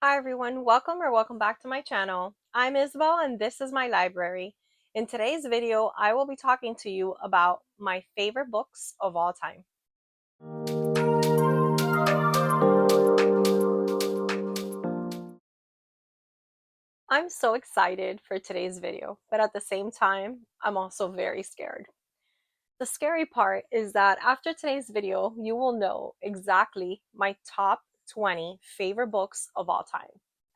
Hi everyone, welcome back to my channel. I'm Isabel and this is my library. In today's video, I will be talking to you about my favorite books of all time. I'm so excited for today's video, but at the same time, I'm also very scared. The scary part is that after today's video, you will know exactly my top 20 favorite books of all time.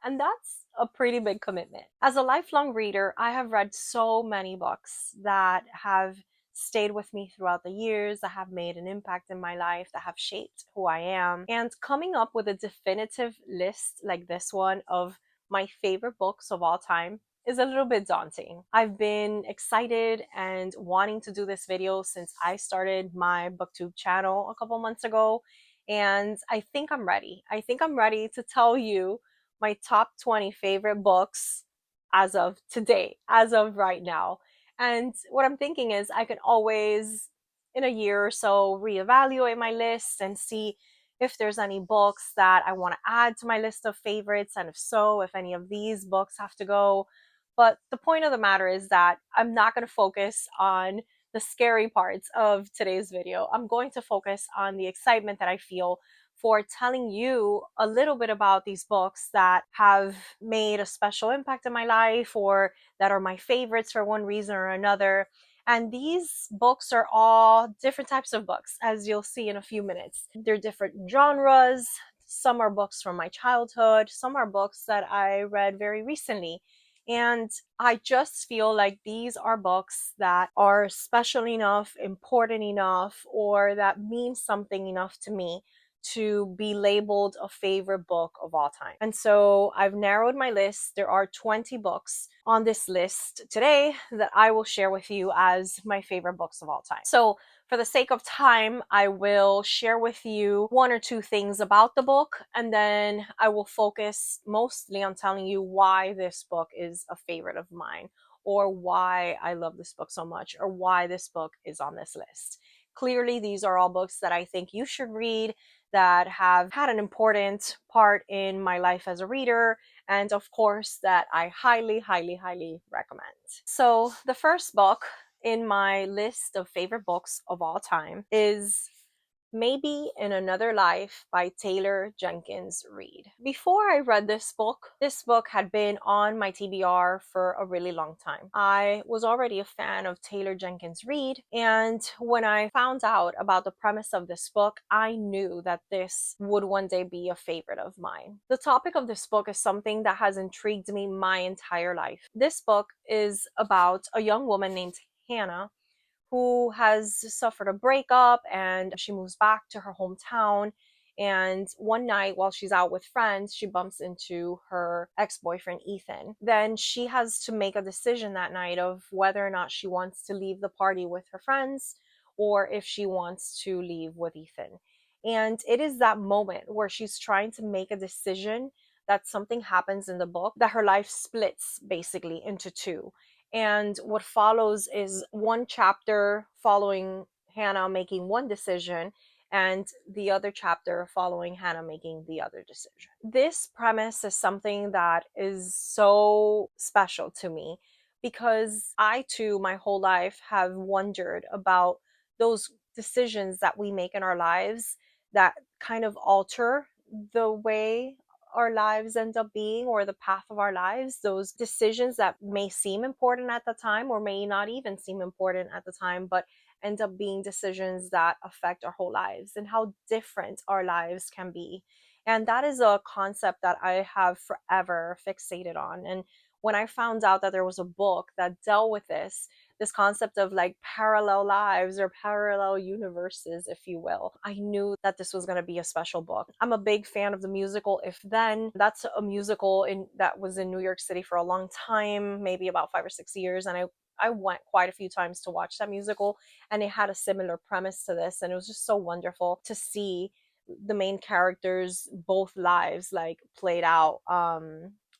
And that's a pretty big commitment. As a lifelong reader, I have read so many books that have stayed with me throughout the years, that have made an impact in my life, that have shaped who I am. And coming up with a definitive list like this one of my favorite books of all time is a little bit daunting. I've been excited and wanting to do this video since I started my booktube channel a couple months ago, and I think I'm ready. I think I'm ready to tell you my top 20 favorite books as of today, as of right now. And what I'm thinking is I can always, in a year or so, reevaluate my list and see if there's any books that I want to add to my list of favorites, and if so, if any of these books have to go. But the point of the matter is that I'm not going to focus on the scary parts of today's video. I'm going to focus on the excitement that I feel for telling you a little bit about these books that have made a special impact in my life or that are my favorites for one reason or another. And these books are all different types of books, as you'll see in a few minutes. They're different genres. Some are books from my childhood, some are books that I read very recently. And I just feel like these are books that are special enough, important enough, or that mean something enough to me to be labeled a favorite book of all time. And so I've narrowed my list. There are 20 books on this list today that I will share with you as my favorite books of all time. So for the sake of time, I will share with you one or two things about the book, and then I will focus mostly on telling you why this book is a favorite of mine, or why I love this book so much, or why this book is on this list. Clearly, these are all books that I think you should read, that have had an important part in my life as a reader, and of course, that I highly, highly, highly recommend. So, the first book in my list of favorite books of all time is Maybe in Another Life by Taylor Jenkins Reid. Before I read this book had been on my TBR for a really long time. I was already a fan of Taylor Jenkins Reid, and when I found out about the premise of this book, I knew that this would one day be a favorite of mine. The topic of this book is something that has intrigued me my entire life. This book is about a young woman named Hannah who has suffered a breakup, and she moves back to her hometown. And one night while she's out with friends, she bumps into her ex-boyfriend Ethan. Then she has to make a decision that night of whether or not she wants to leave the party with her friends or if she wants to leave with Ethan. And it is that moment where she's trying to make a decision that something happens in the book that her life splits basically into two. And what follows is one chapter following Hannah making one decision, and the other chapter following Hannah making the other decision. This premise is something that is so special to me because I too, my whole life, have wondered about those decisions that we make in our lives that kind of alter the way our lives end up being, or the path of our lives. Those decisions that may seem important at the time or may not even seem important at the time, but end up being decisions that affect our whole lives, and how different our lives can be. And that is a concept that I have forever fixated on. And when I found out that there was a book that dealt with this concept of like parallel lives or parallel universes, if you will, I knew that this was going to be a special book. I'm a big fan of the musical If Then. That's a musical that was in New York City for a long time, maybe about 5 or 6 years, and I went quite a few times to watch that musical, and it had a similar premise to this, and it was just so wonderful to see the main characters both lives like played out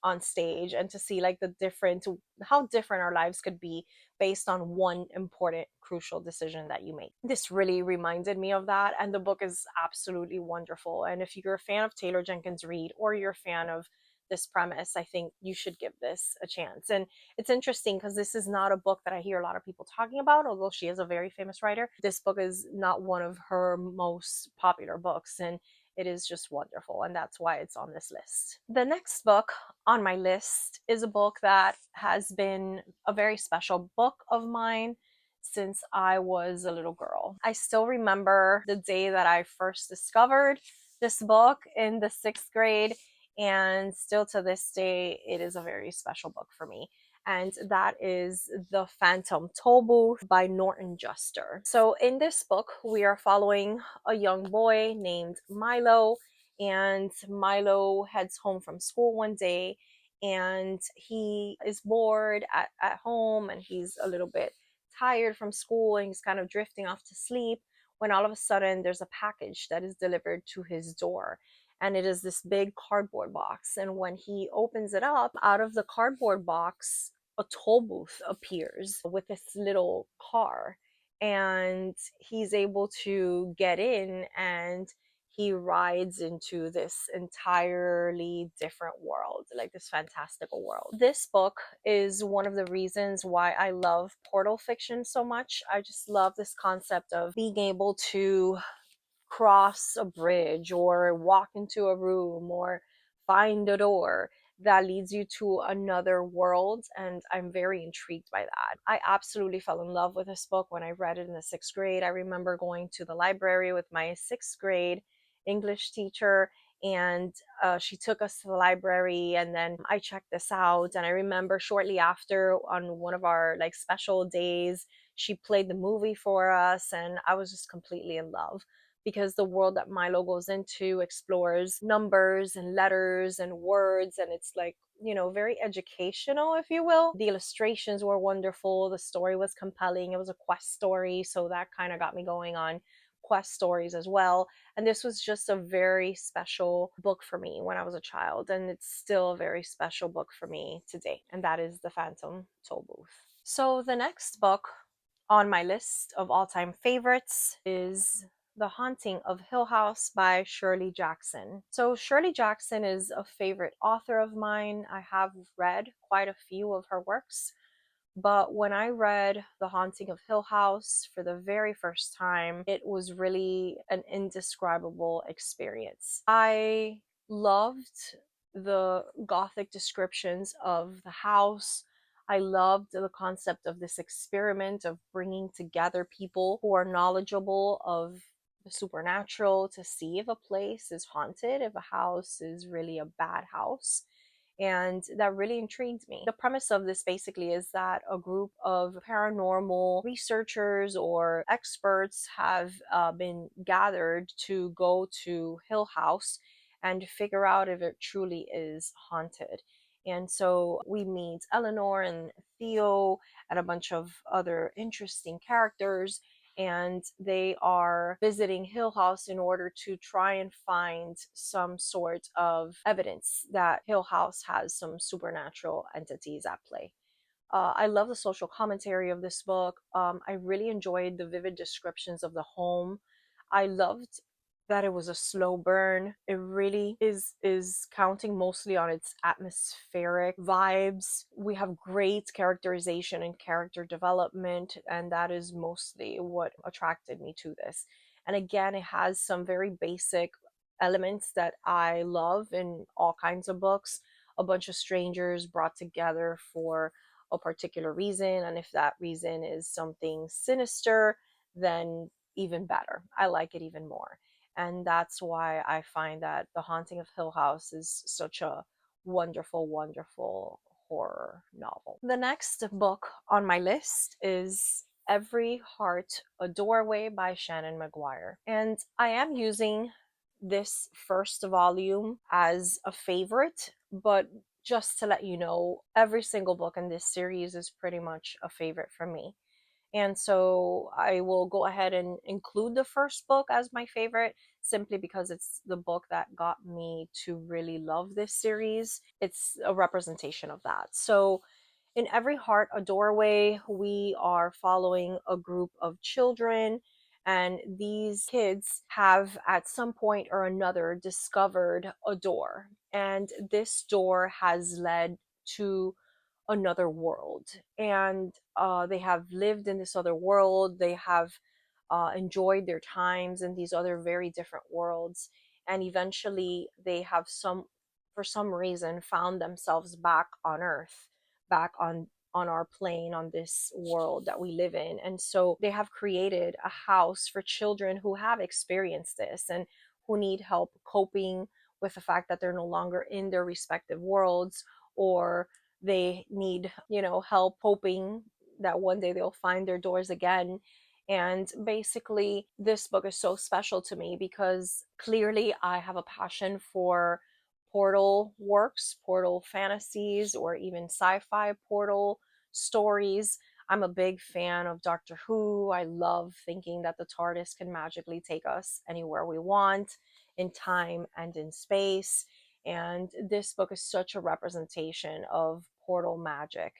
on stage, and to see like the different how different our lives could be based on one important crucial decision that you make. This really reminded me of that, and the book is absolutely wonderful. And if you're a fan of Taylor Jenkins Reid, or you're a fan of this premise, I think you should give this a chance. And it's interesting because this is not a book that I hear a lot of people talking about, although she is a very famous writer. This book is not one of her most popular books, and it is just wonderful, and that's why it's on this list. The next book on my list is a book that has been a very special book of mine since I was a little girl. I still remember the day that I first discovered this book in the 6th grade, and still to this day, it is a very special book for me. And that is The Phantom Tollbooth by Norton Juster. So in this book, we are following a young boy named Milo, and Milo heads home from school one day, and he is bored at home, and he's a little bit tired from school, and he's kind of drifting off to sleep when all of a sudden there's a package that is delivered to his door, and it is this big cardboard box. And when he opens it up, out of the cardboard box, a toll booth appears with this little car, and he's able to get in, and he rides into this entirely different world, like this fantastical world. This book is one of the reasons why I love portal fiction so much. I just love this concept of being able to cross a bridge or walk into a room or find a door that leads you to another world, and I'm very intrigued by that. I absolutely fell in love with this book when I read it in the 6th grade. I remember going to the library with my 6th grade English teacher, and she took us to the library, and then I checked this out, and I remember shortly after, on one of our like special days, she played the movie for us, and I was just completely in love, because the world that Milo goes into explores numbers and letters and words, and it's like, very educational, if you will. The illustrations were wonderful, the story was compelling, it was a quest story, so that kind of got me going on quest stories as well. And this was just a very special book for me when I was a child, and it's still a very special book for me today, and that is The Phantom Tollbooth. So the next book on my list of all-time favorites is The Haunting of Hill House by Shirley Jackson. So Shirley Jackson is a favorite author of mine. I have read quite a few of her works, but when I read The Haunting of Hill House for the very first time, it was really an indescribable experience. I loved the gothic descriptions of the house. I loved the concept of this experiment of bringing together people who are knowledgeable of the supernatural to see if a place is haunted, if a house is really a bad house. And that really intrigued me. The premise of this basically is that a group of paranormal researchers or experts have been gathered to go to Hill House and figure out if it truly is haunted. And so we meet Eleanor and Theo and a bunch of other interesting characters, and they are visiting Hill House in order to try and find some sort of evidence that Hill House has some supernatural entities at play. I love the social commentary of this book. I really enjoyed the vivid descriptions of the home. I loved that it was a slow burn. It really is counting mostly on its atmospheric vibes. We have great characterization and character development, and that is mostly what attracted me to this. And again, it has some very basic elements that I love in all kinds of books. A bunch of strangers brought together for a particular reason, and if that reason is something sinister, then even better. I like it even more. And that's why I find that The Haunting of Hill House is such a wonderful, wonderful horror novel. The next book on my list is Every Heart a Doorway by Shannon McGuire. And I am using this first volume as a favorite, but just to let you know, every single book in this series is pretty much a favorite for me. And so I will go ahead and include the first book as my favorite, simply because it's the book that got me to really love this series. It's a representation of that. So in Every Heart a Doorway, we are following a group of children, And these kids have at some point or another discovered a door, and this door has led to another world. And they have lived in this other world. They have enjoyed their times in these other very different worlds, and eventually they have for some reason found themselves back on Earth, back on our plane, on this world that we live in. And so they have created a house for children who have experienced this and who need help coping with the fact that they're no longer in their respective worlds, or they need, help hoping that one day they'll find their doors again. And basically, this book is so special to me because clearly I have a passion for portal works, portal fantasies, or even sci-fi portal stories. I'm a big fan of Doctor Who. I love thinking that the TARDIS can magically take us anywhere we want in time and in space. And this book is such a representation of portal magic.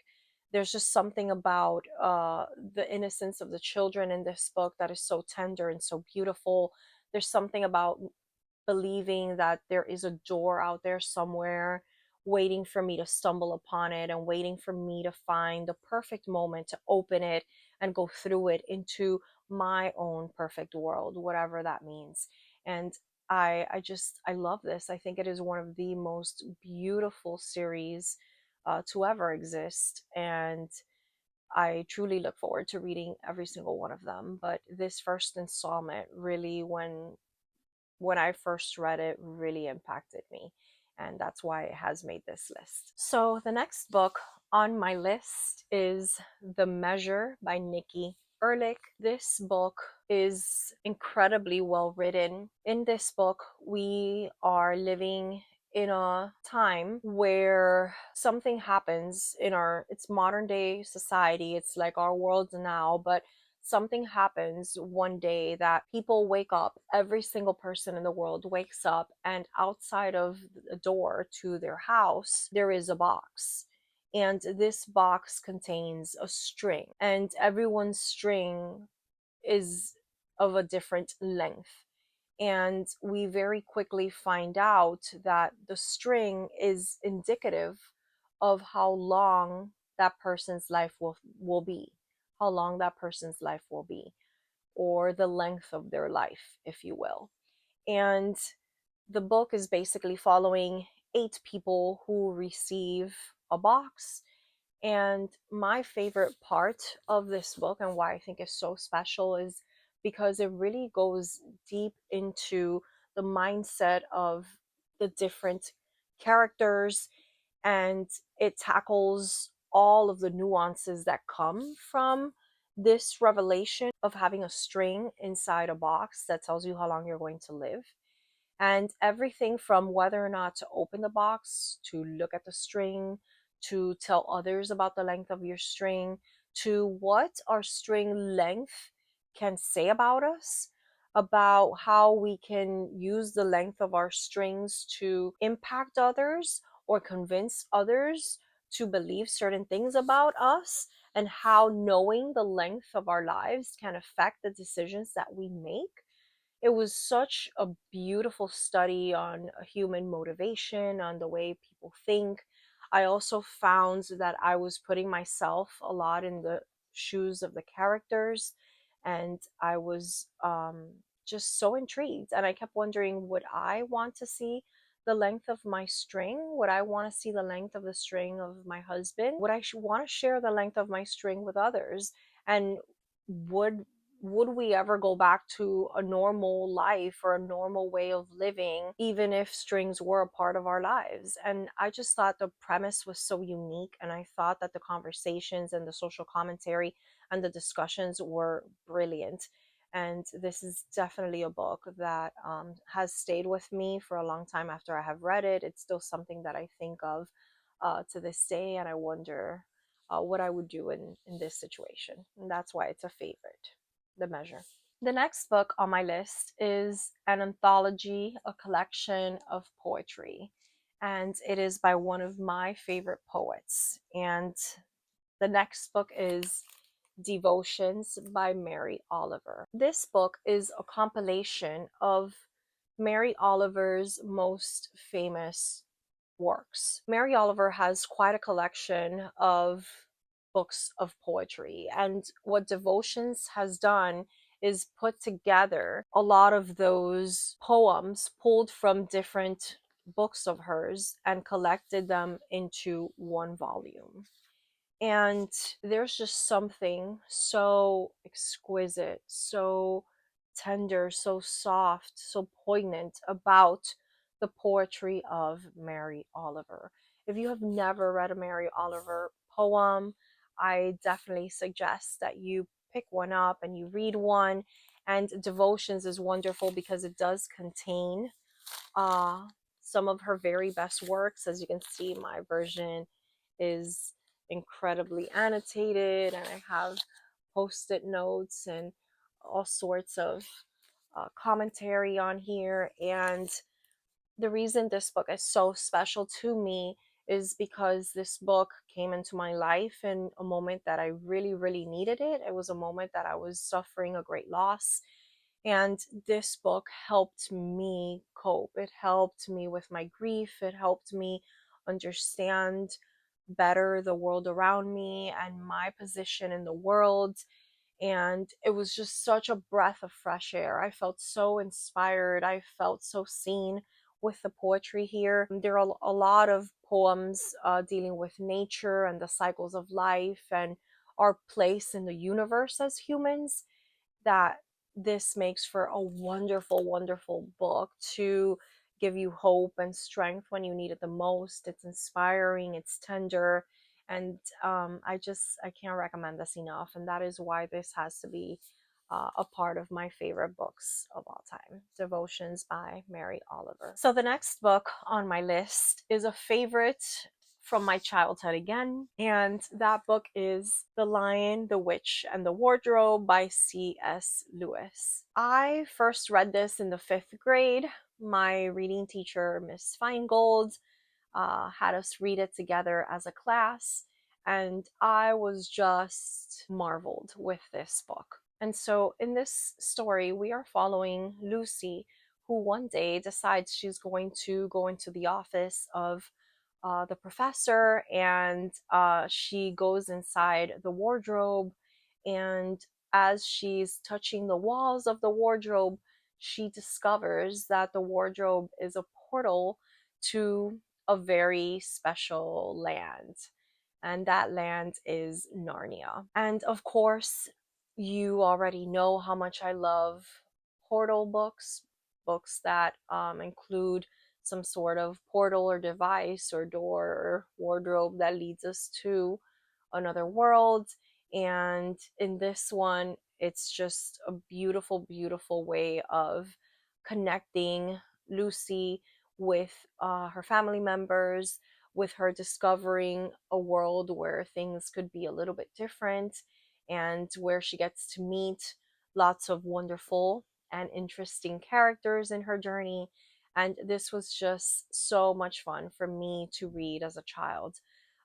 There's just something about the innocence of the children in this book that is so tender and so beautiful. There's something about believing that there is a door out there somewhere waiting for me to stumble upon it and waiting for me to find the perfect moment to open it and go through it into my own perfect world, whatever that means. And I love this. I think it is one of the most beautiful series to ever exist, and I truly look forward to reading every single one of them. But this first installment really, when I first read it, really impacted me. And that's why it has made this list. So the next book on my list is The Measure by Nikki Erlich. This book is incredibly well written. In this book, we are living in a time where something happens in it's modern day society. It's like our world now, but something happens one day that people wake up, every single person in the world wakes up, and outside of the door to their house, there is a box. And this box contains a string, and everyone's string is of a different length. And we very quickly find out that the string is indicative of how long that person's life will be, how long that person's life will be, or the length of their life, if you will. And the book is basically following 8 people who receive a box. And my favorite part of this book, and why I think it's so special, is because it really goes deep into the mindset of the different characters, and it tackles all of the nuances that come from this revelation of having a string inside a box that tells you how long you're going to live. And everything from whether or not to open the box, to look at the string, to tell others about the length of your string, to what our string length can say about us, about how we can use the length of our strings to impact others or convince others to believe certain things about us, and how knowing the length of our lives can affect the decisions that we make. It was such a beautiful study on human motivation, on the way people think. I also found that I was putting myself a lot in the shoes of the characters, and I was just so intrigued. And I kept wondering, would I want to see the length of my string? Would I want to see the length of the string of my husband? Would I want to share the length of my string with others? And would would we ever go back to a normal life or a normal way of living, even if strings were a part of our lives? And I just thought the premise was so unique. And I thought that the conversations and the social commentary and the discussions were brilliant. And this is definitely a book that has stayed with me for a long time after I have read it. It's still something that I think of to this day. And I wonder what I would do in this situation. And that's why it's a favorite. The Measure. The next book on my list is an anthology, a collection of poetry, and it is by one of my favorite poets. And the next book is Devotions by Mary Oliver. This book is a compilation of Mary Oliver's most famous works. Mary Oliver has quite a collection of books of poetry, and what Devotions has done is put together a lot of those poems pulled from different books of hers and collected them into one volume. And there's just something so exquisite, so tender, so soft, so poignant about the poetry of Mary Oliver. If you have never read a Mary Oliver poem, I definitely suggest that you pick one up and you read one. And Devotions is wonderful because it does contain uh, some of her very best works. As you can see, my version is incredibly annotated, and I have post-it notes and all sorts of commentary on here. And the reason this book is so special to me is because this book came into my life in a moment that I really, really needed it. It was a moment that I was suffering a great loss, and this book helped me cope. It helped me with my grief. It helped me understand better the world around me and my position in the world. And it was just such a breath of fresh air. I felt so inspired. I felt so seen with the poetry here. There are a lot of poems dealing with nature and the cycles of life and our place in the universe as humans, that this makes for a wonderful, wonderful book to give you hope and strength when you need it the most. It's inspiring, it's tender, and I can't recommend this enough. And that is why this has to be a part of my favorite books of all time, Devotions by Mary Oliver. So the next book on my list is a favorite from my childhood again, and that book is The Lion, the Witch, and the Wardrobe by C.S. Lewis. I first read this in the 5th grade. My reading teacher, Miss Feingold, had us read it together as a class, and I was just marveled with this book. And so in this story, we are following Lucy, who one day decides she's going to go into the office of the professor, and she goes inside the wardrobe. And as she's touching the walls of the wardrobe, she discovers that the wardrobe is a portal to a very special land. And that land is Narnia. And of course, you already know how much I love portal books, books that include some sort of portal or device or door or wardrobe that leads us to another world. And in this one, it's just a beautiful, beautiful way of connecting Lucy with her family members, with her discovering a world where things could be a little bit different, and where she gets to meet lots of wonderful and interesting characters in her journey. And this was just so much fun for me to read as a child.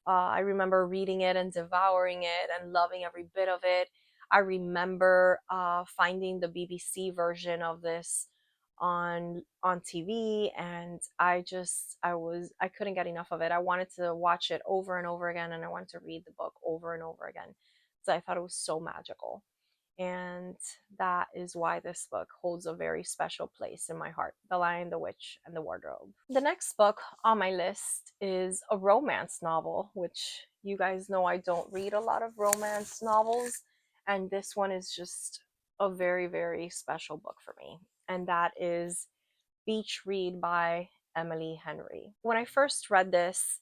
I remember reading it and devouring it and loving every bit of it. I remember finding the BBC version of this on TV, and I couldn't get enough of it. I wanted to watch it over and over again, and I wanted to read the book over and over again. So I thought it was so magical. And that is why this book holds a very special place in my heart, The Lion, the Witch, and the Wardrobe. The next book on my list is a romance novel, which you guys know I don't read a lot of romance novels, and this one is just a very, very special book for me, and that is Beach Read by Emily Henry. When I first read this,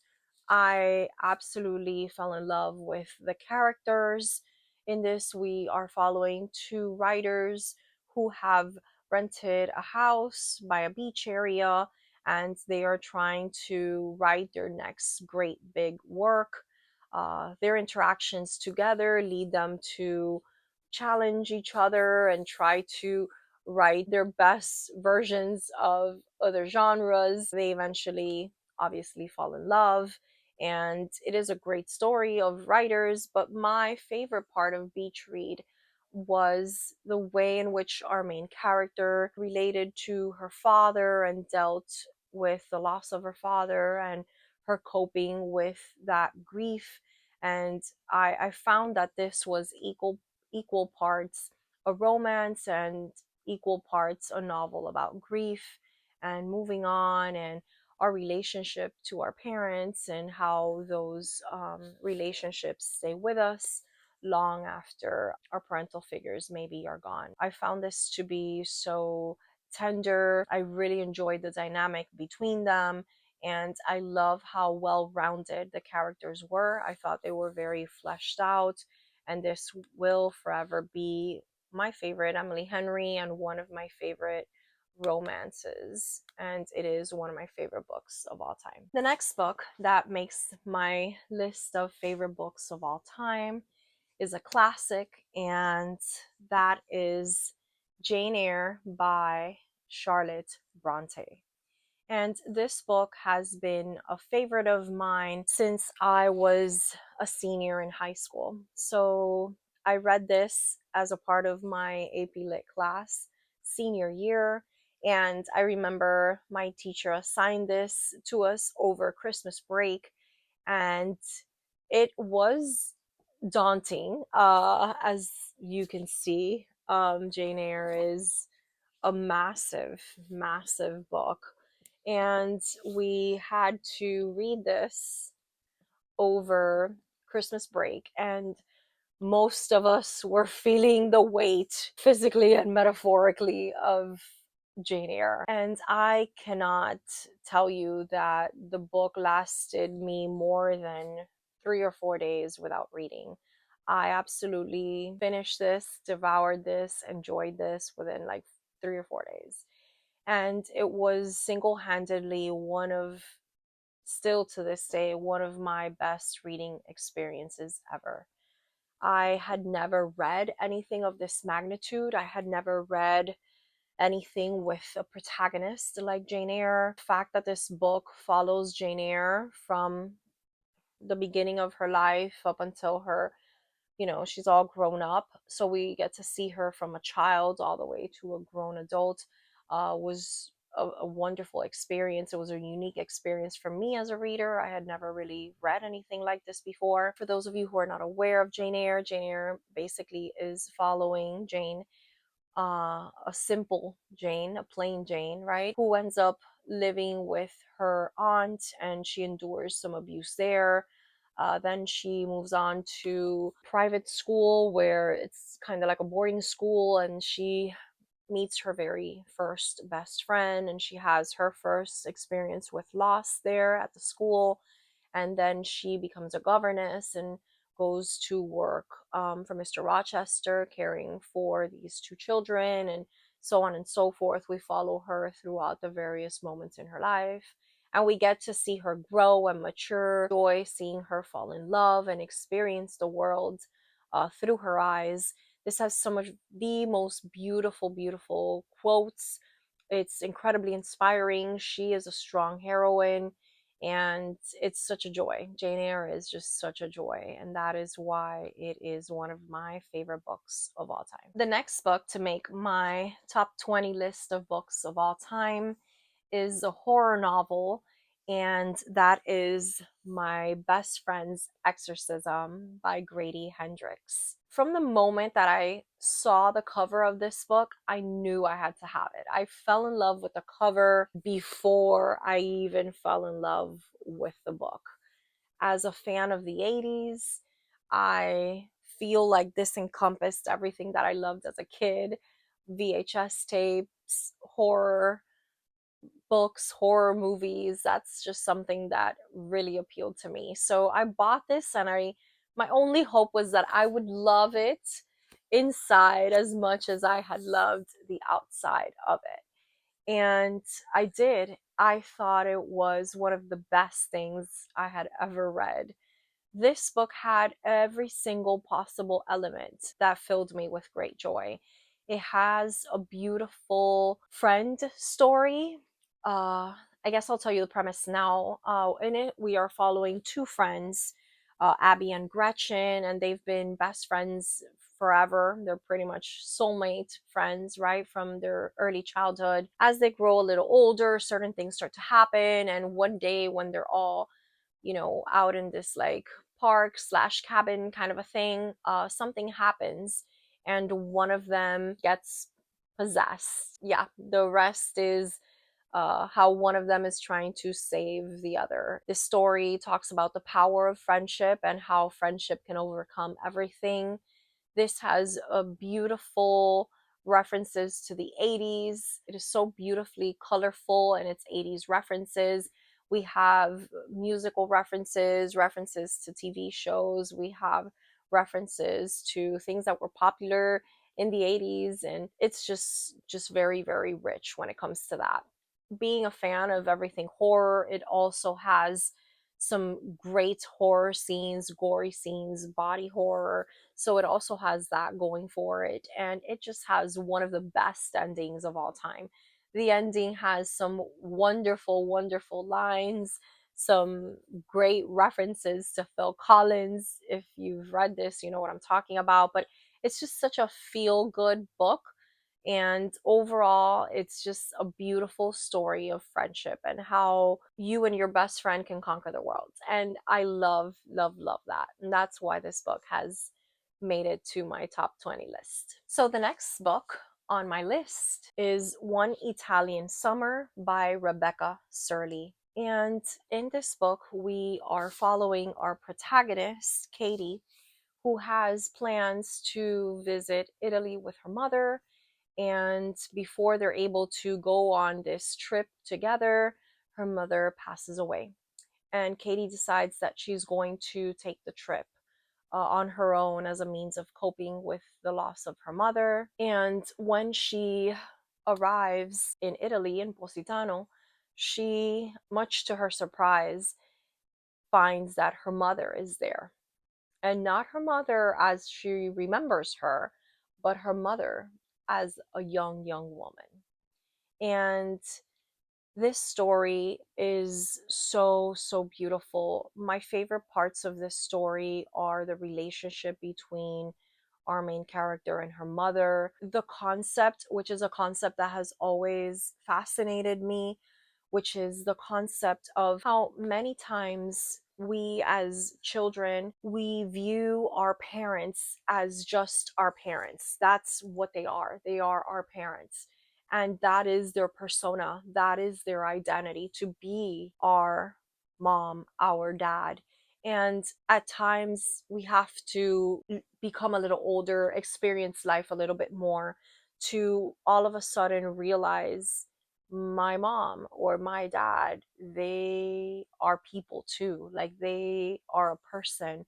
I absolutely fell in love with the characters. In this, we are following two writers who have rented a house by a beach area, and they are trying to write their next great big work. Their interactions together lead them to challenge each other and try to write their best versions of other genres. They eventually obviously fall in love, and it is a great story of writers. But my favorite part of Beach Read was the way in which our main character related to her father and dealt with the loss of her father and her coping with that grief. And I found that this was equal parts a romance and equal parts a novel about grief and moving on, and our relationship to our parents and how those relationships stay with us long after our parental figures maybe are gone. I found this to be so tender. I really enjoyed the dynamic between them, and I love how well rounded the characters were. I thought they were very fleshed out, and this will forever be my favorite Emily Henry and one of my favorite romances, and it is one of my favorite books of all time. The next book that makes my list of favorite books of all time is a classic, and that is Jane Eyre by Charlotte Bronte. And this book has been a favorite of mine since I was a senior in high school. So I read this as a part of my AP Lit class senior year. And I remember my teacher assigned this to us over Christmas break. And it was daunting, as you can see. Jane Eyre is a massive, massive book. And we had to read this over Christmas break. And most of us were feeling the weight physically and metaphorically of Jane Eyre. And I cannot tell you that the book lasted me more than 3 or 4 days without reading. I absolutely finished this, devoured this, enjoyed this within like 3 or 4 days. And it was single handedly one of, still to this day, one of my best reading experiences ever. I had never read anything of this magnitude. I had never read anything with a protagonist like Jane Eyre. The fact that this book follows Jane Eyre from the beginning of her life up until her, she's all grown up. So we get to see her from a child all the way to a grown adult, was a wonderful experience. It was a unique experience for me as a reader. I had never really read anything like this before. For those of you who are not aware of Jane Eyre basically is following Jane, a simple Jane, a plain Jane, right? Who ends up living with her aunt, and she endures some abuse there. Then she moves on to private school where it's kind of like a boarding school, and she meets her very first best friend, and she has her first experience with loss there at the school. And then she becomes a governess and goes to work for Mr. Rochester, caring for these two children, and so on and so forth. We follow her throughout the various moments in her life, and we get to see her grow and mature. Joy seeing her fall in love and experience the world through her eyes. This has some of the most beautiful, beautiful quotes. It's incredibly inspiring. She is a strong heroine, and it's such a joy. Jane Eyre is just such a joy, and that is why it is one of my favorite books of all time. The next book to make my top 20 list of books of all time is a horror novel, and that is My Best Friend's Exorcism by Grady Hendrix. From the moment that I saw the cover of this book, I knew I had to have it. I fell in love with the cover before I even fell in love with the book. As a fan of the 80s, I feel like this encompassed everything that I loved as a kid: VHS tapes, horror books, horror movies. That's just something that really appealed to me. So I bought this, and my only hope was that I would love it inside as much as I had loved the outside of it. And I did. I thought it was one of the best things I had ever read. This book had every single possible element that filled me with great joy. It has a beautiful friend story, uh, I guess I'll tell you the premise now. In it, we are following two friends, Abby and Gretchen, and they've been best friends forever. They're pretty much soulmate friends, right, from their early childhood. As they grow a little older, certain things start to happen, and one day when they're all, out in this like park slash cabin kind of a thing, something happens, and one of them gets possessed. Yeah, the rest is how one of them is trying to save the other. This story talks about the power of friendship and how friendship can overcome everything. This has a beautiful references to the 80s. It is so beautifully colorful in its 80s references. We have musical references, references to TV shows. We have references to things that were popular in the 80s, and it's just very very rich when it comes to that. Being a fan of everything horror, it also has some great horror scenes, gory scenes, body horror. So it also has that going for it. And it just has one of the best endings of all time. The ending has some wonderful, wonderful lines, some great references to Phil Collins. If you've read this, you know what I'm talking about. But it's just such a feel good book, and overall, it's just a beautiful story of friendship and how you and your best friend can conquer the world. And I love, love, love that. And that's why this book has made it to my top 20 list. So the next book on my list is One Italian Summer by Rebecca Serle. And in this book, we are following our protagonist, Katie, who has plans to visit Italy with her mother, and before they're able to go on this trip together, her mother passes away. And Katie decides that she's going to take the trip on her own as a means of coping with the loss of her mother. And when she arrives in Italy, in Positano, she, much to her surprise, finds that her mother is there. And not her mother as she remembers her, but her mother as a young, young woman. And this story is so, so beautiful. My favorite parts of this story are the relationship between our main character and her mother. The concept, which is a concept that has always fascinated me, which is the concept of how many times we as children, we view our parents as just our parents. That's what they are. They are our parents. And that is their persona. That is their identity, to be our mom, our dad. And at times we have to become a little older, experience life a little bit more, to all of a sudden realize my mom or my dad, they are people too. Like, they are a person.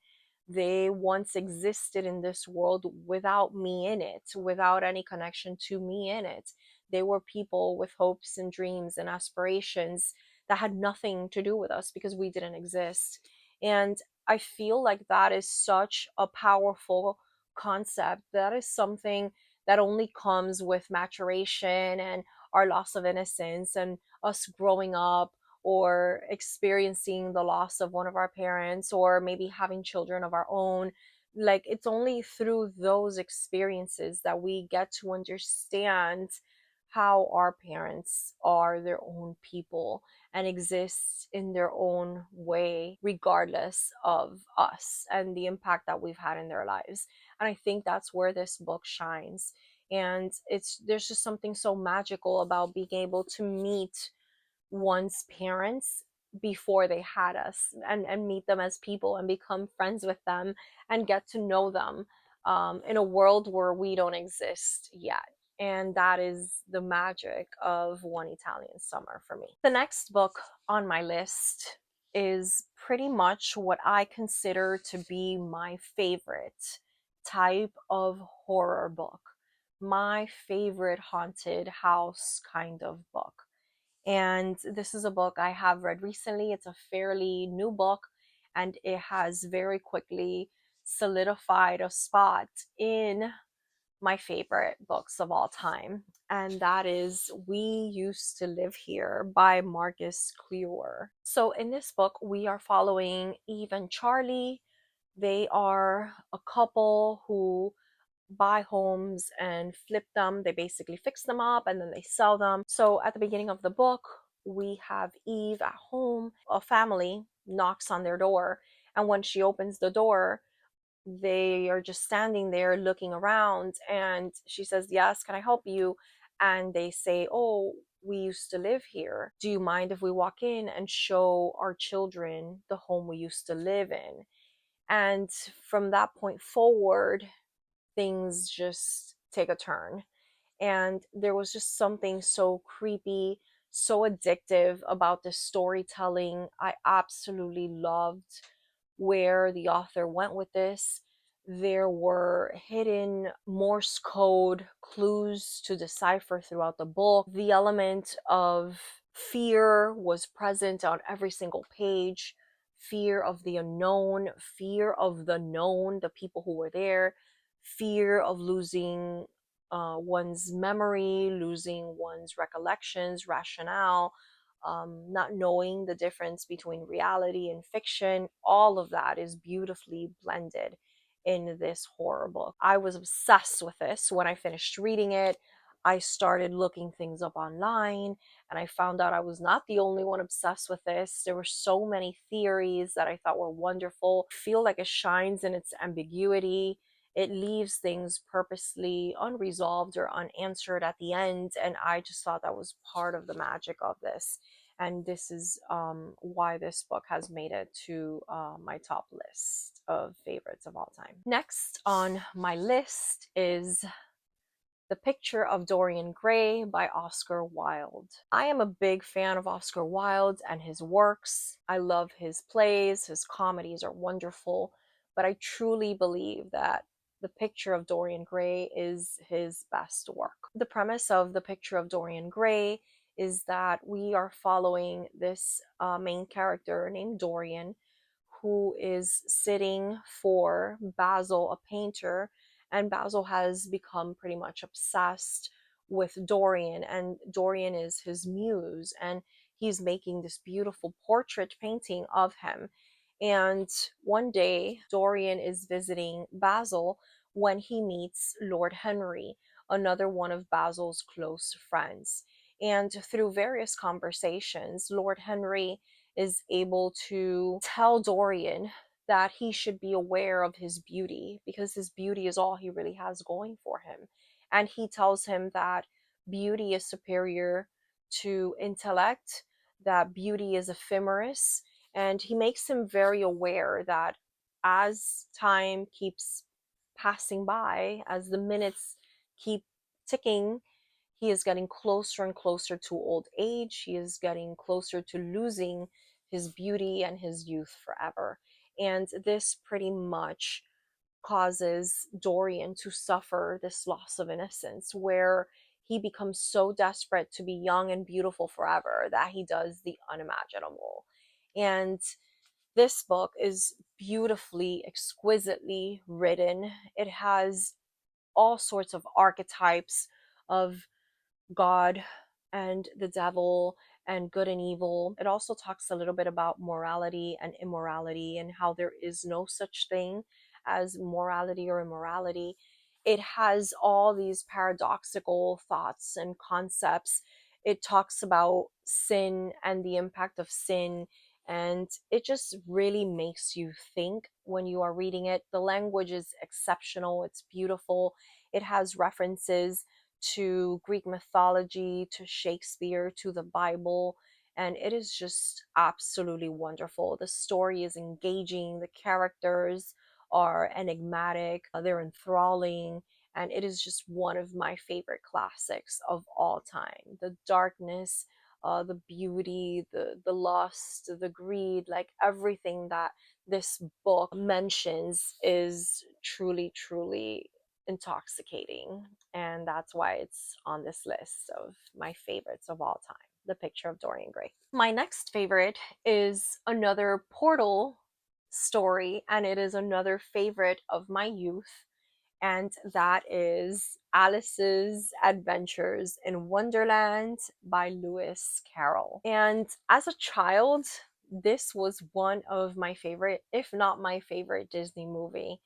They once existed in this world without me in it, without any connection to me in it. They were people with hopes and dreams and aspirations that had nothing to do with us because we didn't exist. And I feel like that is such a powerful concept. That is something that only comes with maturation and our loss of innocence and us growing up, or experiencing the loss of one of our parents, or maybe having children of our own. Like, it's only through those experiences that we get to understand how our parents are their own people and exist in their own way regardless of us and the impact that we've had in their lives. And I think that's where this book shines. And there's just something so magical about being able to meet one's parents before they had us, and meet them as people and become friends with them and get to know them in a world where we don't exist yet. And that is the magic of One Italian Summer for me. The next book on my list is pretty much what I consider to be my favorite type of horror book, my favorite haunted house kind of book. And this is a book I have read recently. It's a fairly new book, and it has very quickly solidified a spot in my favorite books of all time, and that is We Used to Live Here by Marcus Clear. So in this book, we are following Eve and Charlie. They are a couple who buy homes and flip them. They basically fix them up and then they sell them. So at the beginning of the book, we have Eve at home. A family knocks on their door, and when she opens the door, they are just standing there looking around, and she says, "Yes, can I help you?" And they say, "Oh, we used to live here. Do you mind if we walk in and show our children the home we used to live in?" And from that point forward, things just take a turn. And there was just something so creepy, so addictive about the storytelling. I absolutely loved where the author went with this. There were hidden Morse code clues to decipher throughout the book. The element of fear was present on every single page. Fear of the unknown, fear of the known, the people who were there, fear of losing one's memory, losing one's recollections, rationale, not knowing the difference between reality and fiction. All of that is beautifully blended in this horror book. I was obsessed with this when I finished reading it. I started looking things up online, and I found out I was not the only one obsessed with this. There were so many theories that I thought were wonderful. I feel like it shines in its ambiguity. It leaves things purposely unresolved or unanswered at the end, and I just thought that was part of the magic of this. And this is why this book has made it to my top list of favorites of all time. Next on my list is The Picture of Dorian Gray by Oscar Wilde. I am a big fan of Oscar Wilde and his works. I love his plays, his comedies are wonderful, but I truly believe that The Picture of Dorian Gray is his best work. The premise of The Picture of Dorian Gray is that we are following this main character named Dorian, who is sitting for Basil, a painter, and Basil has become pretty much obsessed with Dorian, and Dorian is his muse, and he's making this beautiful portrait painting of him. And one day, Dorian is visiting Basil when he meets Lord Henry, another one of Basil's close friends. And through various conversations, Lord Henry is able to tell Dorian that he should be aware of his beauty because his beauty is all he really has going for him. And he tells him that beauty is superior to intellect, that beauty is ephemeris, and he makes him very aware that as time keeps passing by, as the minutes keep ticking, he is getting closer and closer to old age. He is getting closer to losing his beauty and his youth forever. And this pretty much causes Dorian to suffer this loss of innocence, where he becomes so desperate to be young and beautiful forever that he does the unimaginable. And this book is beautifully, exquisitely written. It has all sorts of archetypes of God and the devil and good and evil. It also talks a little bit about morality and immorality and how there is no such thing as morality or immorality. It has all these paradoxical thoughts and concepts. It talks about sin and the impact of sin, and it just really makes you think when you are reading it. The language is exceptional, it's beautiful. It has references to Greek mythology, to Shakespeare, to the Bible, and it is just absolutely wonderful. The story is engaging, the characters are enigmatic, they're enthralling, and it is just one of my favorite classics of all time. The darkness, the beauty, the lust, the greed, like everything that this book mentions is truly, truly intoxicating, and that's why it's on this list of my favorites of all time, The Picture of Dorian Gray. My next favorite is another Portal story, and it is another favorite of my youth. and that is Alice's Adventures in Wonderland by Lewis Carroll. And as a child, this was one of my favorite, if not my favorite, Disney movie.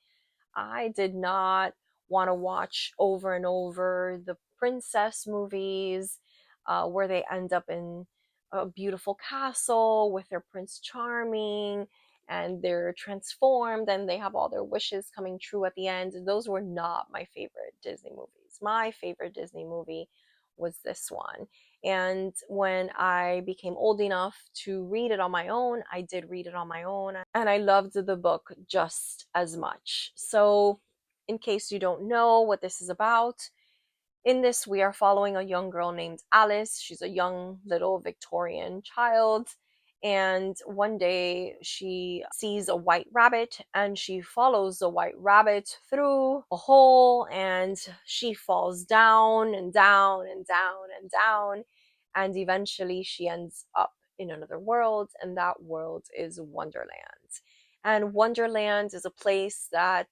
I did not want to watch over and over the princess movies where they end up in a beautiful castle with their Prince Charming and they're transformed and they have all their wishes coming true at the end. Those were not my favorite Disney movies. My favorite Disney movie was this one. And when I became old enough to read it on my own, I did read it on my own, and I loved the book just as much. So, in case you don't know what this is about, in this, we are following a young girl named Alice. She's a young little Victorian child. And one day she sees a white rabbit and she follows the white rabbit through a hole and she falls down and down and down and down. And eventually she ends up in another world, and that world is Wonderland. And Wonderland is a place that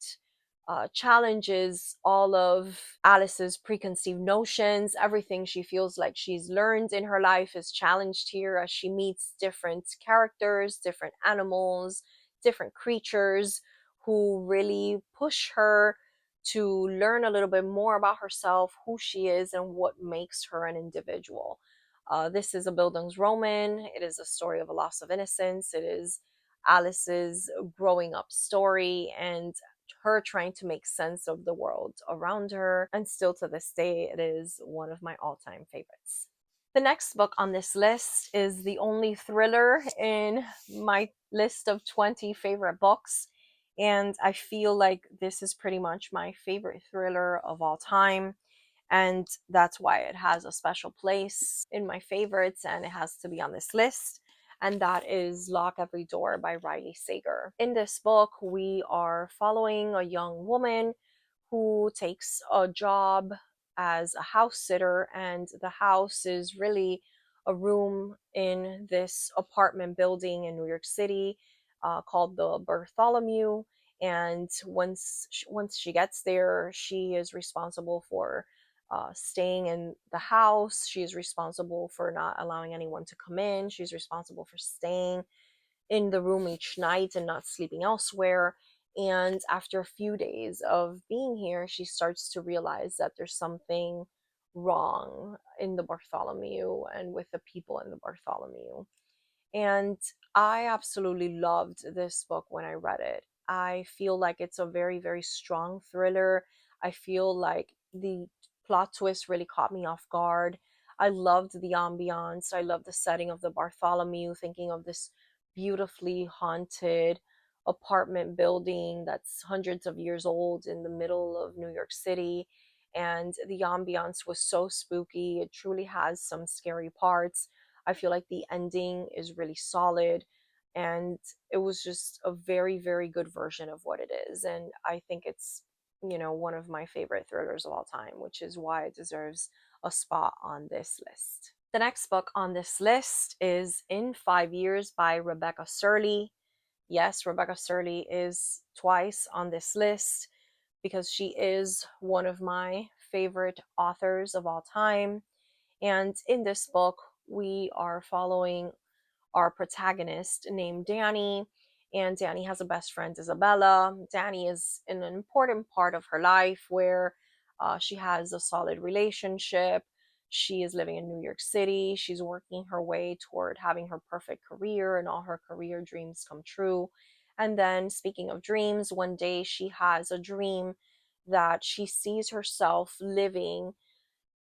challenges all of Alice's preconceived notions. Everything she feels like she's learned in her life is challenged here as she meets different characters, different animals, different creatures who really push her to learn a little bit more about herself, who she is, and what makes her an individual. This is a Bildungsroman. It is a story of a loss of innocence. It is Alice's growing up story and her trying to make sense of the world around her. And still to this day, it is one of my all time favorites. The next book on this list is the only thriller in my list of 20 favorite books. And I feel like this is pretty much my favorite thriller of all time. And that's why it has a special place in my favorites and it has to be on this list. And that is Lock Every Door by Riley Sager. In this book, we are following a young woman who takes a job as a house sitter, and the house is really a room in this apartment building in New York City called the Bartholomew. And once she gets there, she is responsible for staying in the house. She is responsible for not allowing anyone to come in. She's responsible for staying in the room each night and not sleeping elsewhere. And after a few days of being here, she starts to realize that there's something wrong in the Bartholomew and with the people in the Bartholomew. And I absolutely loved this book when I read it. I feel like it's a very, very strong thriller. I feel like the plot twist really caught me off guard. I loved the ambiance. I loved the setting of the Bartholomew, thinking of this beautifully haunted apartment building that's hundreds of years old in the middle of New York City. And the ambiance was so spooky. It truly has some scary parts. I feel like the ending is really solid and it was just a very, very good version of what it is. And I think it's, one of my favorite thrillers of all time, which is why it deserves a spot on this list. The next book on this list is In 5 Years by Rebecca Serle. Yes, Rebecca Serle is twice on this list because she is one of my favorite authors of all time. And in this book, we are following our protagonist named Danny. And Danny has a best friend, Isabella. Danny is in an important part of her life where she has a solid relationship. She is living in New York City. She's working her way toward having her perfect career and all her career dreams come true. And then, speaking of dreams, one day she has a dream that she sees herself living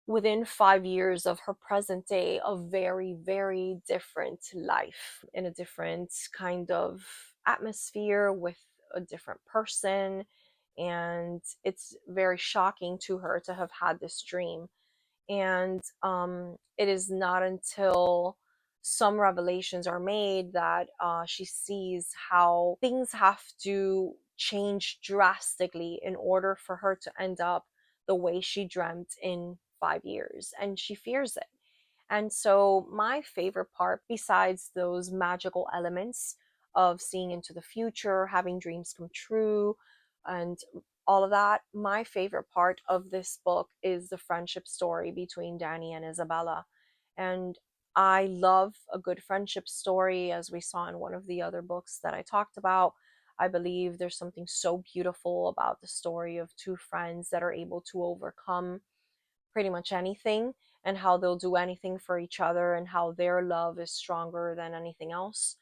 within 5 years of her present day a very, very different life in a different kind of atmosphere with a different person. And it's very shocking to her to have had this dream. And it is not until some revelations are made that she sees how things have to change drastically in order for her to end up the way she dreamt in 5 years. And she fears it. And so, my favorite part, besides those magical elements of seeing into the future, having dreams come true, and all of that, my favorite part of this book is the friendship story between Danny and Isabella. And I love a good friendship story, as we saw in one of the other books that I talked about. I believe there's something so beautiful about the story of two friends that are able to overcome pretty much anything, and how they'll do anything for each other, and how their love is stronger than anything else.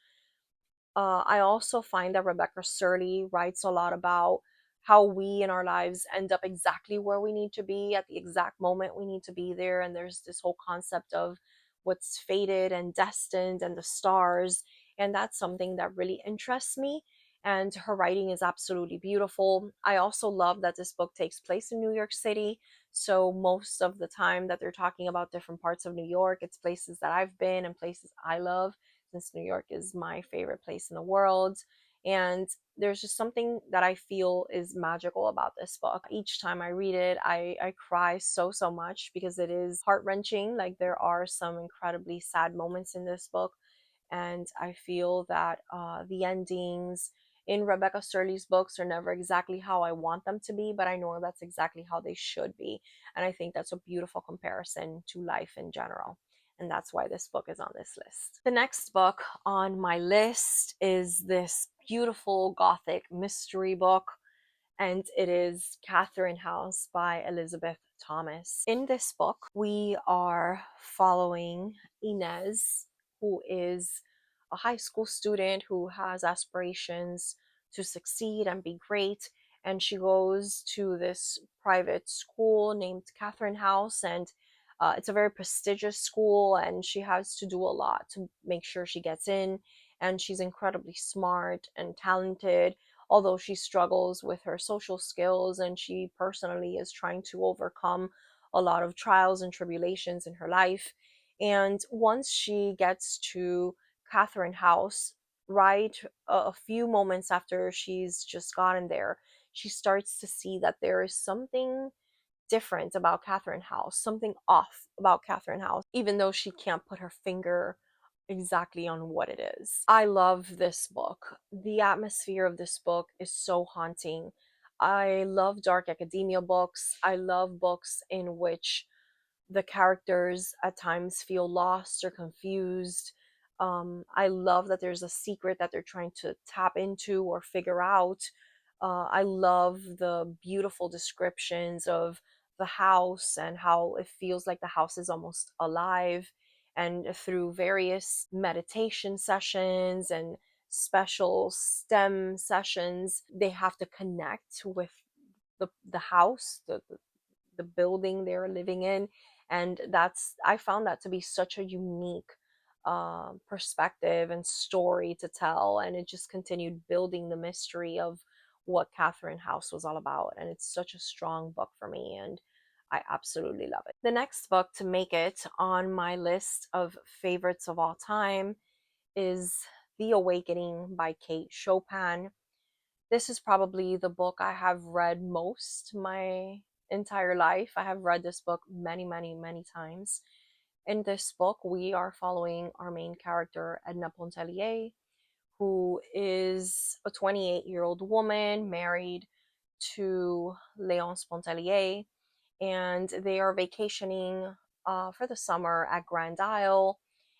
I also find that Rebecca Surley writes a lot about how we in our lives end up exactly where we need to be at the exact moment we need to be there. And there's this whole concept of what's fated and destined and the stars. And that's something that really interests me. And her writing is absolutely beautiful. I also love that this book takes place in New York City. So most of the time that they're talking about different parts of New York, it's places that I've been and places I love, since New York is my favorite place in the world. And there's just something that I feel is magical about this book. Each time I read it, I cry so, so much because it is heart wrenching. Like, there are some incredibly sad moments in this book. And I feel that the endings in Rebecca Surley's books are never exactly how I want them to be, but I know that's exactly how they should be. And I think that's a beautiful comparison to life in general. And that's why this book is on this list. The next book on my list is this beautiful Gothic mystery book, and it is Catherine House by Elizabeth Thomas. In this book, we are following Inez, who is a high school student who has aspirations to succeed and be great. And she goes to this private school named Catherine House, and it's a very prestigious school, and she has to do a lot to make sure she gets in. And she's incredibly smart and talented, although she struggles with her social skills, and she personally is trying to overcome a lot of trials and tribulations in her life. And once she gets to Catherine House, right a few moments after she's just gotten there, she starts to see that there is something different about Catherine House, something off about Catherine House, even though she can't put her finger exactly on what it is. I love this book. The atmosphere of this book is so haunting. I love dark academia books. I love books in which the characters at times feel lost or confused. I love that there's a secret that they're trying to tap into or figure out. I love the beautiful descriptions of the house and how it feels like the house is almost alive. And through various meditation sessions and special STEM sessions, they have to connect with the house, the building they're living in. And that's, I found that to be such a unique perspective and story to tell, and it just continued building the mystery of what Catherine House was all about. And it's such a strong book for me, and I absolutely love it. The next book to make it on my list of favorites of all time is The Awakening by Kate Chopin. This is probably the book I have read most my entire life. I have read this book many, many, many times. In this book, we are following our main character, Edna Pontellier, who is a 28-year-old woman married to Léonce Pontellier, and they are vacationing for the summer at Grand Isle.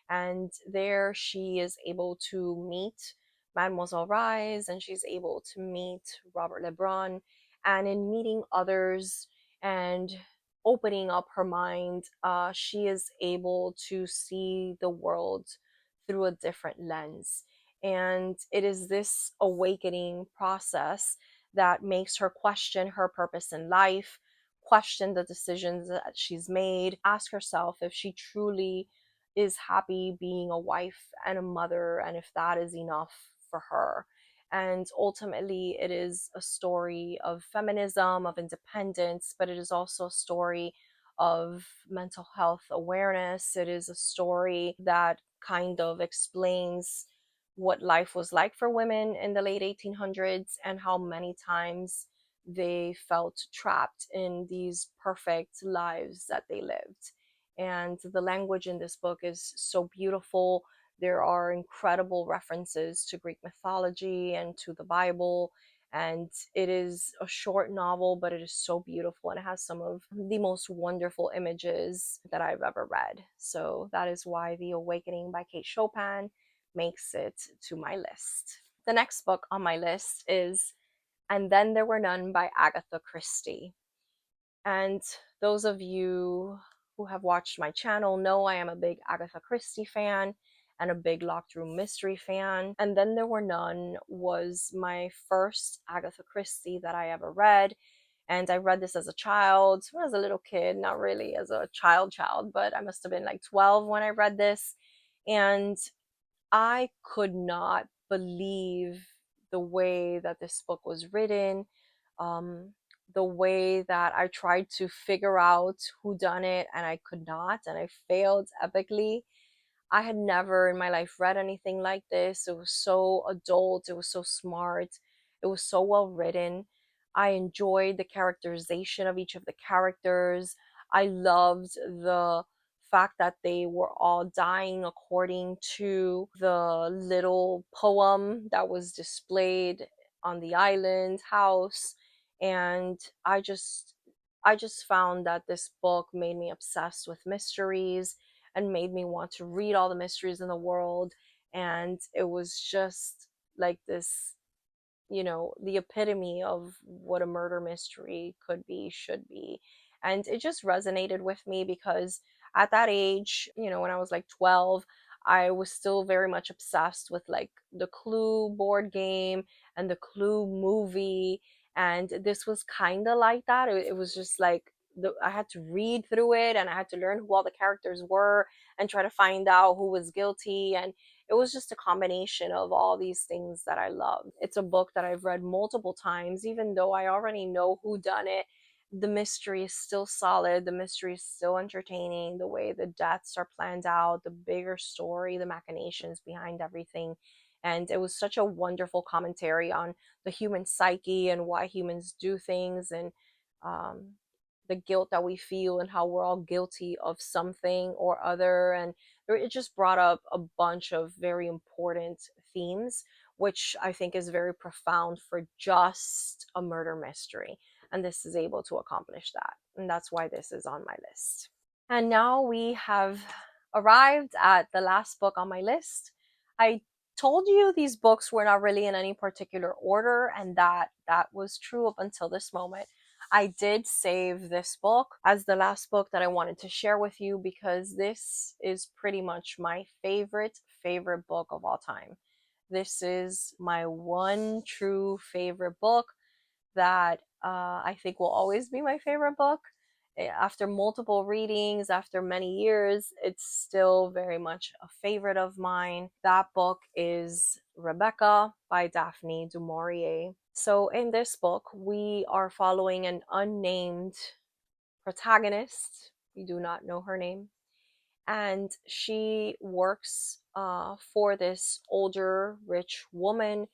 And there she is able to meet Mademoiselle Rise, and she's able to meet Robert Lebrun. And in meeting others and opening up her mind, she is able to see the world through a different lens. And it is this awakening process that makes her question her purpose in life, question the decisions that she's made, ask herself if she truly is happy being a wife and a mother, and if that is enough for her. And ultimately, it is a story of feminism, of independence, but it is also a story of mental health awareness. It is a story that kind of explains what life was like for women in the late 1800s and how many times they felt trapped in these perfect lives that they lived. And the language in this book is so beautiful. There are incredible references to Greek mythology and to the Bible. And it is a short novel, but it is so beautiful and it has some of the most wonderful images that I've ever read. So that is why The Awakening by Kate Chopin makes it to my list. The next book on my list is And Then There Were None by Agatha Christie. And those of you who have watched my channel know I am a big Agatha Christie fan and a big locked room mystery fan. And Then There Were None was my first Agatha Christie that I ever read. And I read this as a child, when I was a little kid, not really as a child, but I must have been like 12 when I read this. And I could not believe the way that this book was written, um, the way that I tried to figure out who done it, and I could not, and I failed epically. I had never in my life read anything like this. It was so adult, it was so smart, it was so well written. I enjoyed the characterization of each of the characters. I loved the fact that they were all dying according to the little poem that was displayed on the island house. And I just found that this book made me obsessed with mysteries and made me want to read all the mysteries in the world. And it was just like this, the epitome of what a murder mystery could be, should be. And it just resonated with me because at that age, when I was like 12, I was still very much obsessed with like the Clue board game and the Clue movie. And this was kind of like that. It was just like I had to read through it and I had to learn who all the characters were and try to find out who was guilty. And it was just a combination of all these things that I love. It's a book that I've read multiple times, even though I already know who done it. The mystery is still solid. The mystery is still entertaining. The way the deaths are planned out, the bigger story, the machinations behind everything. And it was such a wonderful commentary on the human psyche and why humans do things, and um, the guilt that we feel and how we're all guilty of something or other. And it just brought up a bunch of very important themes, which I think is very profound for just a murder mystery. And this is able to accomplish that. And that's why this is on my list. And now we have arrived at the last book on my list. I told you these books were not really in any particular order, and that was true up until this moment. I did save this book as the last book that I wanted to share with you because this is pretty much my favorite book of all time. This is my one true favorite book that I think will always be my favorite book. After multiple readings, after many years, it's still very much a favorite of mine. That book is Rebecca by Daphne du Maurier. So in this book, we are following an unnamed protagonist. We do not know her name. And she works for this older, rich woman.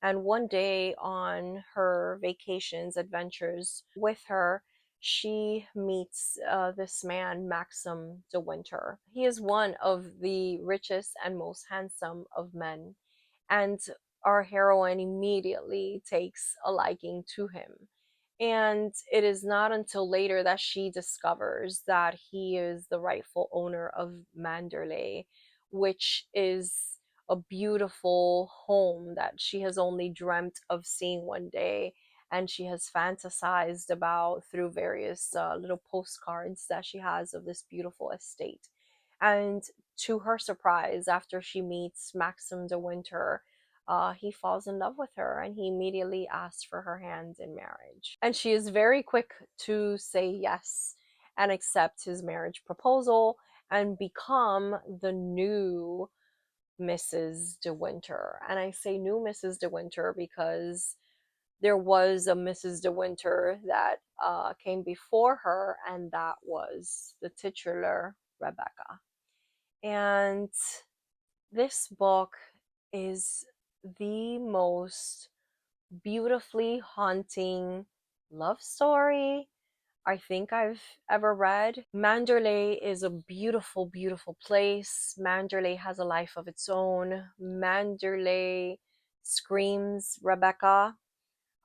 And one day on her vacations, adventures with her, she meets this man, Maxim de Winter. He is one of the richest and most handsome of men. And our heroine immediately takes a liking to him. And it is not until later that she discovers that he is the rightful owner of Manderley, which is a beautiful home that she has only dreamt of seeing one day. And she has fantasized about through various little postcards that she has of this beautiful estate. And to her surprise, after she meets Maxim de Winter, he falls in love with her and he immediately asks for her hand in marriage. And she is very quick to say yes and accept his marriage proposal and become the new Mrs. De Winter. And I say new Mrs. De Winter because there was a Mrs. De Winter that came before her, and that was the titular Rebecca. And this book is the most beautifully haunting love story I think I've ever read. Manderley is a beautiful, beautiful place. Manderley has a life of its own. Manderley screams Rebecca.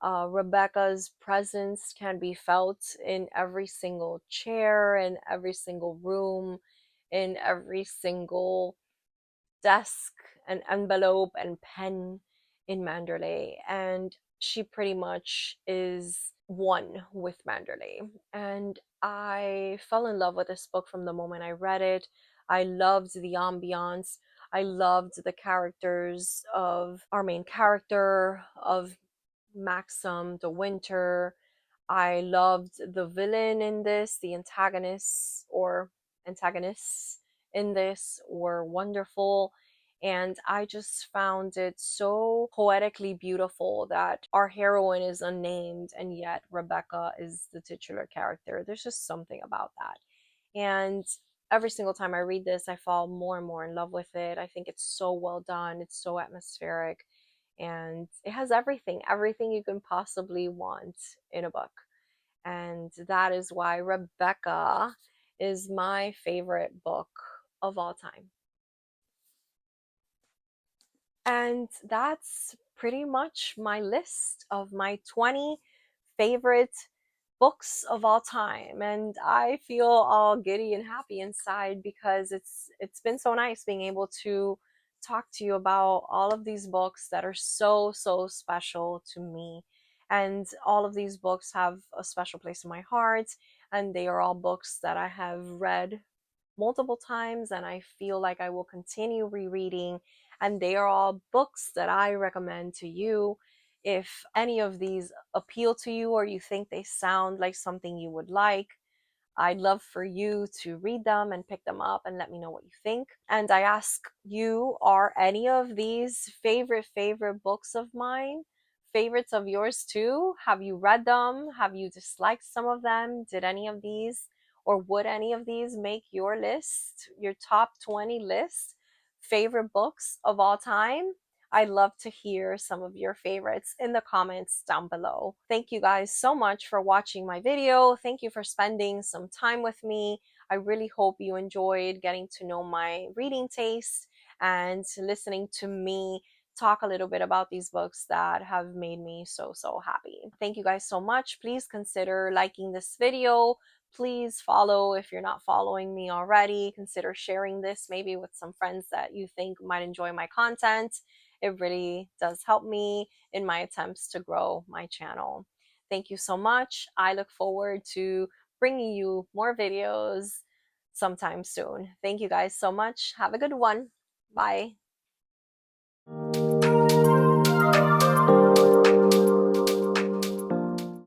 Rebecca's presence can be felt in every single chair, in every single room, in every single desk and envelope and pen in Manderley. And she pretty much is one with Manderley. And I fell in love with this book from the moment I read it. I loved the ambiance. I loved the characters of our main character, of Maxim, the Winter. I loved the villain in this, the antagonists in this were wonderful. And I just found it so poetically beautiful that our heroine is unnamed and yet Rebecca is the titular character. There's just something about that. And every single time I read this, I fall more and more in love with it. I think it's so well done, it's so atmospheric, and it has everything you can possibly want in a book. And that is why Rebecca is my favorite book of all time. And that's pretty much my list of my 20 favorite books of all time. And I feel all giddy and happy inside because it's been so nice being able to talk to you about all of these books that are so special to me. And all of these books have a special place in my heart, and they are all books that I have read multiple times and I feel like I will continue rereading. And they are all books that I recommend to you. If any of these appeal to you or you think they sound like something you would like, I'd love for you to read them and pick them up and let me know what you think. And I ask you, are any of these favorite books of mine favorites of yours too? Have you read them? Have you disliked some of them? Did any of these or would any of these make your list, your top 20 list, favorite books of all time? I'd love to hear some of your favorites in the comments down below. Thank you guys so much for watching my video. Thank you for spending some time with me. I really hope you enjoyed getting to know my reading taste and listening to me talk a little bit about these books that have made me so happy. Thank you guys so much. Please consider liking this video. Please follow if you're not following me already. Consider sharing this maybe with some friends that you think might enjoy my content. It really does help me in my attempts to grow my channel. Thank you so much. I look forward to bringing you more videos sometime soon. Thank you guys so much. Have a good one. Bye.